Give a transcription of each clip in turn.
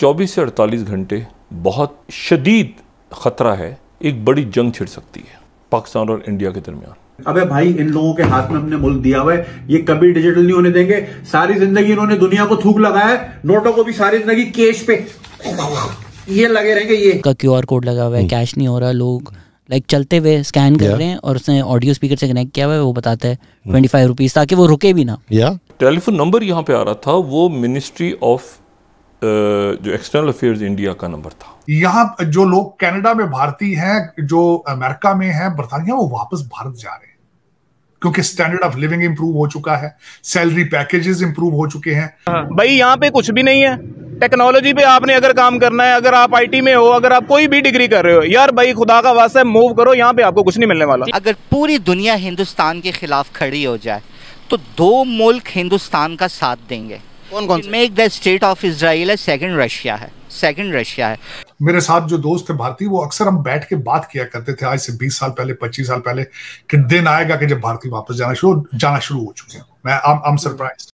चौबीस से 48 घंटे बहुत शदीद खतरा है, एक बड़ी जंग छिड़ सकती है पाकिस्तान और इंडिया के दरमियान। अबे भाई, इन लोगों के हाथ में हमने मुल्क दिया हुआ है, ये कभी डिजिटल नहीं होने देंगे। सारी जिंदगी इन्होंने दुनिया को थूक लगाया है, नोटों को भी सारी जिंदगी कैश पे ये लगे रहेंगे। ये का QR कोड लगा हुआ है, कैश नहीं हो रहा, लोग लाइक चलते हुए स्कैन कर रहे हैं और उसने ऑडियो स्पीकर से कनेक्ट किया हुआ है, वो बताता है 25 रुपीज, ताकि वो रुके भी ना। टेलीफोन नंबर यहाँ पे आ रहा था, वो मिनिस्ट्री ऑफ जो एक्सटर्नल अफेयर्स इंडिया का नंबर था। यहाँ जो लोग कनाडा में भारतीय हैं, जो अमेरिका में हैं, बरतानिया, वो वापस भारत जा रहे हैं क्योंकि स्टैंडर्ड ऑफ लिविंग इंप्रूव हो चुका है, सैलरी पैकेजेस इंप्रूव हो चुके हैं। भाई यहाँ पे कुछ भी नहीं है। टेक्नोलॉजी पे आपने अगर काम करना है, अगर आप IT में हो, अगर आप कोई भी डिग्री कर रहे हो, यार भाई खुदा का वास्ता मूव करो, यहाँ पे आपको कुछ नहीं मिलने वाला। अगर पूरी दुनिया हिंदुस्तान के खिलाफ खड़ी हो जाए तो 2 मुल्क हिंदुस्तान का साथ देंगे। कौन से? एक द स्टेट ऑफ इजराइल है, सेकंड रशिया है। मेरे साथ जो दोस्त थे भारतीय, वो अक्सर हम बैठ के बात किया करते थे आज से 20 साल पहले, 25 साल पहले, कि दिन आएगा कि जब भारतीय वापस जाना शुरू हो चुके हैं। मैं आई एम सरप्राइज्ड।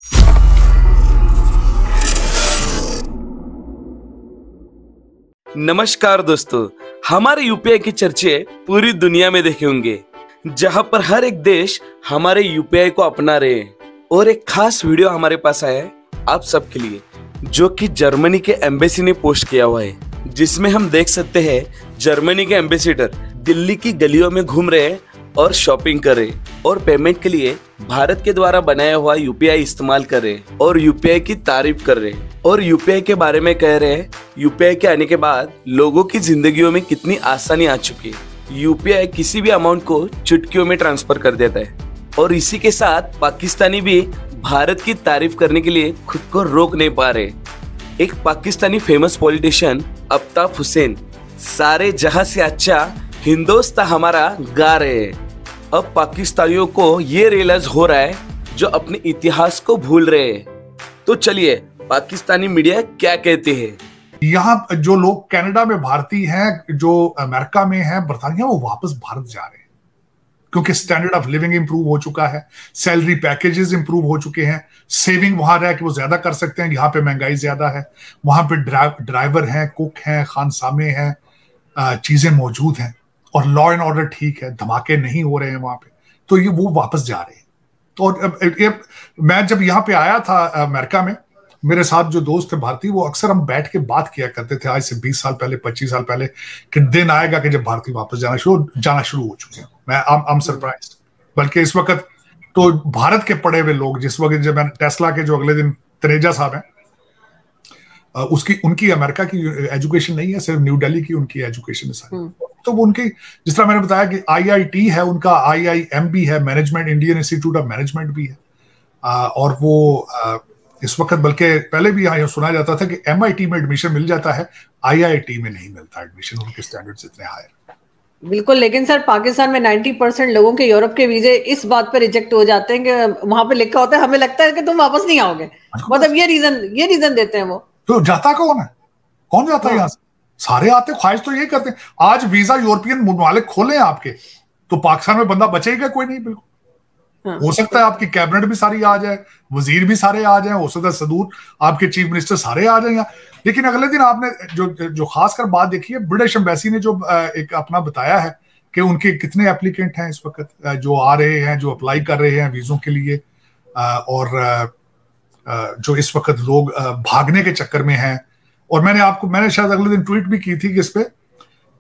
नमस्कार दोस्तों, हमारे UPI की चर्चे पूरी दुनिया में देखे होंगे, जहां पर हर एक देश हमारे UPI को अपना रहे हैं। और एक खास वीडियो हमारे पास आया है आप सबके लिए, जो कि जर्मनी के एम्बेसी ने पोस्ट किया हुआ है, जिसमें हम देख सकते हैं जर्मनी के एम्बेसडर दिल्ली की गलियों में घूम रहे हैं और शॉपिंग कर रहे हैं और पेमेंट के लिए भारत के द्वारा बनाया हुआ UPI इस्तेमाल कर रहे हैं और UPI की तारीफ कर रहे हैं और UPI के बारे में कह रहे हैं UPI के आने के बाद लोगों की जिंदगियों में कितनी आसानी आ चुकी है। UPI किसी भी अमाउंट को चुटकियों में ट्रांसफर कर देता है और इसी के साथ पाकिस्तानी भी भारत की तारीफ करने के लिए खुद को रोक नहीं पा रहे। एक पाकिस्तानी फेमस पॉलिटिशियन अफ्ताब हुसैन सारे जहां से अच्छा हिंदुस्तान हमारा गा रहे हैं। अब पाकिस्तानियों को ये रियलाइज हो रहा है जो अपने इतिहास को भूल रहे हैं। तो चलिए पाकिस्तानी मीडिया क्या कहते हैं। यहाँ जो लोग कनाडा में भारतीय हैं, जो अमेरिका में हैं, बरतानिया, वो वापस भारत जा रहे हैं क्योंकि स्टैंडर्ड ऑफ लिविंग इंप्रूव हो चुका है, सैलरी पैकेजेस इंप्रूव हो चुके हैं, सेविंग वहां रह के वो ज्यादा कर सकते हैं। यहाँ पे महंगाई ज्यादा है, वहां पे ड्राइवर हैं, कुक हैं, खानसामे हैं, चीजें मौजूद हैं और लॉ एंड ऑर्डर ठीक है, धमाके नहीं हो रहे हैं वहां पे, तो ये वो वापस जा रहे हैं। तो मैं जब यहाँ पे आया था अमेरिका में, मेरे साथ जो दोस्त थे भारतीय, वो अक्सर हम बैठ के बात किया करते थे आज से 20 साल पहले, 25 साल पहले, कि दिन आएगा कि जब भारतीय वापस जाना शुरू हो चुके हैं। मैं आई एम सरप्राइज्ड। बल्कि इस वक्त तो भारत के पढ़े हुए लोग, जिस वक्त जब मैं टेस्ला के जो अगले दिन तनेजा साहब हैं, उनकी अमेरिका की एजुकेशन नहीं है, सिर्फ न्यू दिल्ली की उनकी एजुकेशन है सारी। तो वो उनकी, जिस तरह मैंने बताया कि IIT है उनका, IIM भी है, management, Indian institute of management भी है, और वो इस वक्त, बल्कि पहले भी यहाँ सुना जाता था कि MIT में एडमिशन मिल जाता है, IIT में नहीं मिलता एडमिशन, उनके स्टैंडर्ड्स इतने हाई। बिल्कुल, लेकिन सर पाकिस्तान में 90% लोगों के यूरोप के वीजे इस बात पर रिजेक्ट हो जाते हैं कि वहां पे लिखा होता है हमें लगता है कि तुम वापस नहीं आओगे, मतलब ये रीजन देते हैं वो। तो जाता कौन है? कौन जाता है यहाँ से? सारे आते, ख्वाहिश तो यही करते हैं। आज वीजा यूरोपियन ममालिक खोले आपके, तो पाकिस्तान में बंदा बचेगा कोई नहीं। बिल्कुल हो सकता है आपकी कैबिनेट भी सारी आ जाए, वजीर भी सारे आ जाए, हो सकता है सदूर आपके चीफ मिनिस्टर सारे आ जाए। लेकिन अगले दिन आपने जो खासकर बात देखी है, ब्रिटिश एम्बेसी ने जो एक अपना बताया है कि उनके कितने एप्लीकेंट हैं इस वक्त जो आ रहे हैं, जो अप्लाई कर रहे हैं वीजों के लिए, और जो इस वक्त लोग भागने के चक्कर में हैं। और मैंने शायद अगले दिन ट्वीट भी की थी कि इस पे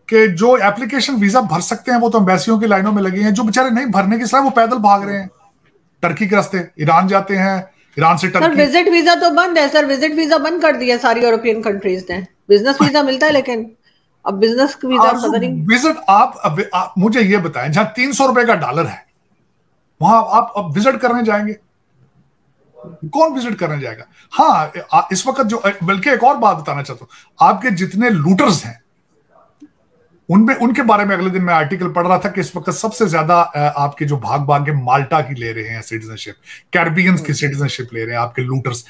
कि जो एप्लीकेशन वीजा भर सकते हैं वो तो एम्बेसियों की लाइनों में लगे हैं, जो बेचारे नहीं भरने की सलाह वो पैदल भाग रहे हैं टर्की के रास्ते, ईरान जाते हैं, ईरान से टर्की। सर विजिट वीजा तो बंद है, सर विजिट वीजा बंद कर दिया सारी यूरोपियन कंट्रीज ने। बिजनेस वीजा मिलता है, लेकिन अब बिजनेस वीजा पता नहीं। विजिट आप मुझे ये बताएं, जहां 300 रुपए का डॉलर है वहां आप अब विजिट करने जाएंगे? कौन विजिट करने जाएगा? हाँ, इस वक्त जो, बल्कि एक और बात बताना चाहता हूं, आपके जितने लूटर्स हैं उनके बारे में अगले दिन मैं आर्टिकल पढ़ रहा था कि इस वक्त सबसे ज्यादा आपके जो भाग के माल्टा की ले रहे हैं सिटीजनशिप, कैरिबियंस की सिटीजनशिप ले रहे हैं आपके लूटर्स।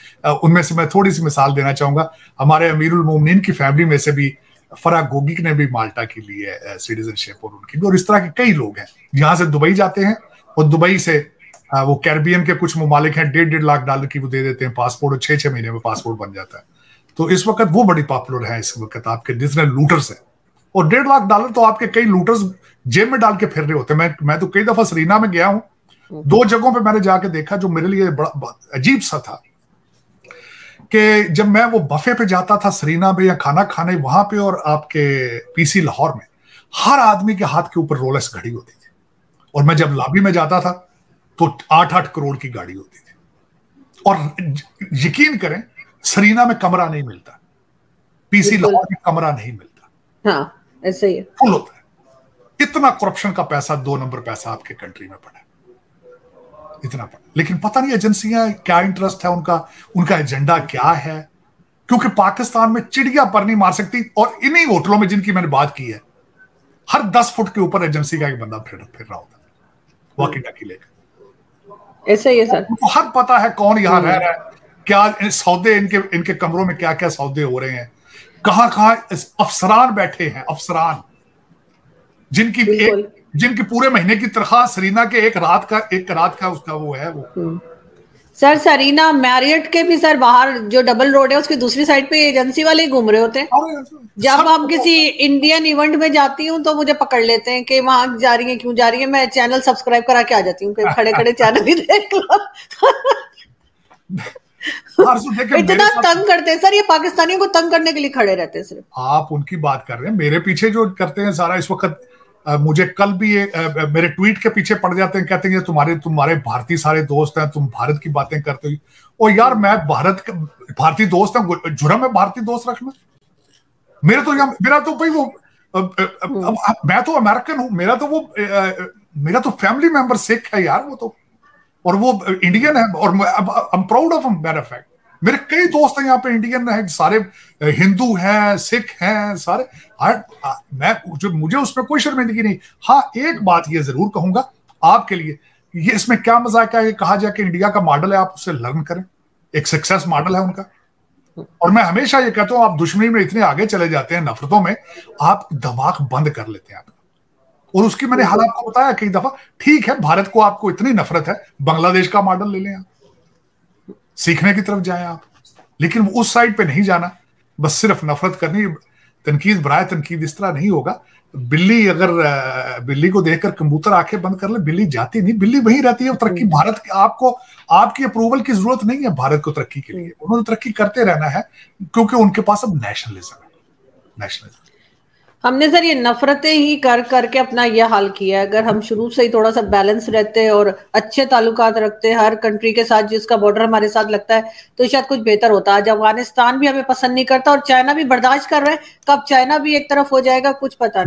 उनमें से मैं थोड़ी सी मिसाल देना चाहूंगा। हमारे अमीरुल मोमिनीन की फैमिली में से भी फराह गोगी ने भी माल्टा की ली है सिटीजनशिप, और उनकी भी, और इस तरह के कई लोग हैं। यहाँ से दुबई जाते हैं और दुबई से वो कैरिबियन के कुछ ममालिक हैं, $1.5 लाख की वो दे देते हैं पासपोर्ट, और 6 महीने में पासपोर्ट बन जाता है। तो इस वक्त वो बड़ी पॉपुलर है इस वक्त आपके जितने लूटर्स हैं। और $1.5 तो आपके कई लूटर्स जेब में डाल के फिर रहे होते हैं। मैं तो कई दफा सरीना में गया हूं, 2 जगहों पे मैंने जाके देखा जो मेरे लिए बड़ा अजीब सा था कि जब मैं वो बफे पे जाता था सरीना में या खाना खाने वहां पे, और आपके पीसी लाहौर में हर आदमी के हाथ के ऊपर रोलेक्स घड़ी होती थी, और मैं जब लॉबी में जाता था तो 8-8 करोड़ की गाड़ी होती थी। और यकीन करें सरीना में कमरा नहीं मिलता, पीसी लाहौर में कमरा नहीं मिलता। हाँ, ऐसे ही फुल होता है। इतना करप्शन का पैसा, 2 नंबर पैसा आपके कंट्री में पड़ा, इतना पड़ा। लेकिन पता नहीं एजेंसियां क्या इंटरेस्ट है उनका एजेंडा क्या है, क्योंकि पाकिस्तान में चिड़िया पर नहीं मार सकती। और इन्हीं होटलों में जिनकी मैंने बात की है, हर 10 फुट के ऊपर एजेंसी का एक बंदा फिर रहा होता है वॉकी टॉकी लेकर। ऐसा ही है सर, तो हर पता है कौन यहाँ रह रहा है, क्या सौदे इनके कमरों में क्या क्या सौदे हो रहे हैं, कहां अफसरान बैठे हैं, अफसरान जिनकी पूरे महीने की तनख्वाह सरीना के एक रात का उसका वो है वो। सर सरीना मैरियट के भी सर बाहर जो डबल रोड है उसकी दूसरी साइड पे एजेंसी वाले घूम रहे होते हैं। जब हम किसी इंडियन इवेंट में जाती हूँ तो मुझे पकड़ लेते हैं कि वहां जा रही है, क्यों जा रही है। मैं चैनल सब्सक्राइब करा के आ जाती हूँ, खड़े खड़े चैनल ही देख लो। इतना तंग करते हैं सर, ये पाकिस्तानियों को तंग करने के लिए खड़े रहते हैं सिर्फ। आप उनकी बात कर रहे हैं, मेरे पीछे जो करते हैं सारा इस वक्त मुझे कल भी मेरे ट्वीट के पीछे पड़ जाते हैं, कहते हैं तुम्हारे भारतीय सारे दोस्त हैं, तुम भारत की बातें करते हो। और यार मैं भारतीय दोस्त हूँ, जुर्म है भारतीय दोस्त रखना। मेरा तो भाई वो मैं तो अमेरिकन हूं, मेरा तो फैमिली मेंबर सिख है यार, वो तो, और वो इंडियन है, और I am proud of matter of fact. मेरे कई दोस्त हैं यहाँ पे इंडियन है, सारे हिंदू हैं, सिख हैं, सारे। मुझे उसमें कोई शर्मिंदगी नहीं। हाँ, एक बात ये जरूर कहूंगा आपके लिए, ये इसमें क्या मजाक है कहा जाए कि इंडिया का मॉडल है, आप उससे लर्न करें, एक सक्सेस मॉडल है उनका। और मैं हमेशा ये कहता हूं, आप दुश्मनी में इतने आगे चले जाते हैं, नफरतों में आप दिमाग बंद कर लेते हैं आपका। और उसकी मैंने हाल आपको बताया कई दफा। ठीक है, भारत को आपको इतनी नफरत है, बांग्लादेश का मॉडल ले लें आप, सीखने की तरफ जाएं आप, लेकिन उस साइड पे नहीं जाना, बस सिर्फ नफरत करनी। तनकीद बराए तनकीद इस तरह नहीं होगा। बिल्ली को देखकर कबूतर आंखें बंद कर ले, बिल्ली जाती नहीं, बिल्ली वहीं रहती है। तरक्की भारत आपकी अप्रूवल की जरूरत नहीं है भारत को तरक्की के लिए, उन्होंने तरक्की करते रहना है, क्योंकि उनके पास अब नेशनलिज्म है। हमने सर ये नफरतें ही कर करके अपना ये हाल किया है। अगर हम शुरू से ही थोड़ा सा बैलेंस रहते और अच्छे ताल्लुकात रखते हर कंट्री के साथ जिसका बॉर्डर हमारे साथ लगता है, तो शायद कुछ बेहतर होता। आज अफगानिस्तान भी हमें पसंद नहीं करता और चाइना भी बर्दाश्त कर रहा है, कब चाइना भी एक तरफ हो जाएगा कुछ पता नहीं।